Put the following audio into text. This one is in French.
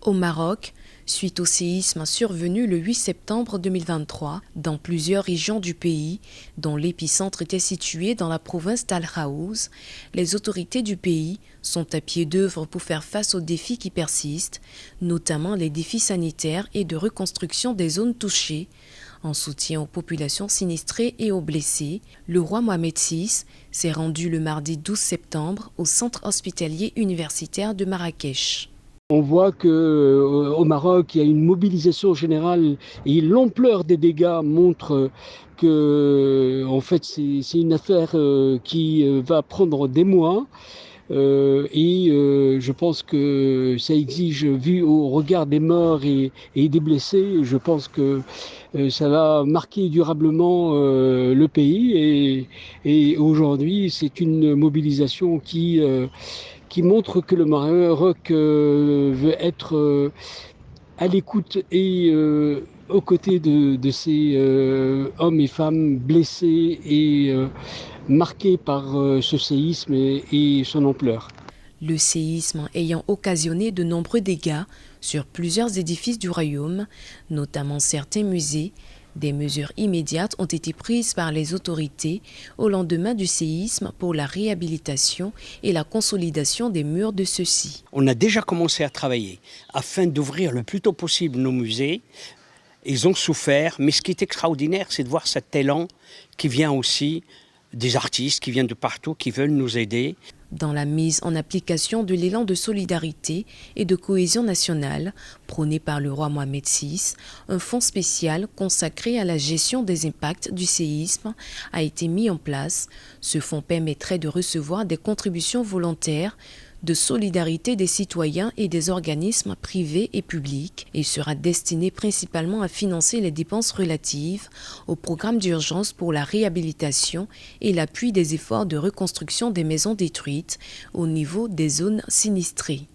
Au Maroc, suite au séisme survenu le 8 septembre 2023 dans plusieurs régions du pays, dont l'épicentre était situé dans la province d'Al-Haouz, les autorités du pays sont à pied d'œuvre pour faire face aux défis qui persistent, notamment les défis sanitaires et de reconstruction des zones touchées. En soutien aux populations sinistrées et aux blessés, le roi Mohamed VI s'est rendu le mardi 12 septembre au centre hospitalier universitaire de Marrakech. On voit qu'au Maroc, il y a une mobilisation générale et l'ampleur des dégâts montre que en fait, c'est une affaire qui va prendre des mois. Je pense que ça exige, vu au regard des morts et des blessés, je pense que ça va marquer durablement le pays. Et aujourd'hui, c'est une mobilisation qui montre que le Maroc veut être à l'écoute et aux côtés de ces hommes et femmes blessés et marqués par ce séisme et son ampleur. Le séisme ayant occasionné de nombreux dégâts sur plusieurs édifices du royaume, notamment certains musées, des mesures immédiates ont été prises par les autorités au lendemain du séisme pour la réhabilitation et la consolidation des murs de ceux-ci. On a déjà commencé à travailler afin d'ouvrir le plus tôt possible nos musées. Ils ont souffert, mais ce qui est extraordinaire, c'est de voir cet élan qui vient aussi des artistes qui viennent de partout, qui veulent nous aider. Dans la mise en application de l'élan de solidarité et de cohésion nationale prôné par le roi Mohamed VI, un fonds spécial consacré à la gestion des impacts du séisme a été mis en place. Ce fonds permettrait de recevoir des contributions volontaires de solidarité des citoyens et des organismes privés et publics et sera destiné principalement à financer les dépenses relatives au programme d'urgence pour la réhabilitation et l'appui des efforts de reconstruction des maisons détruites au niveau des zones sinistrées.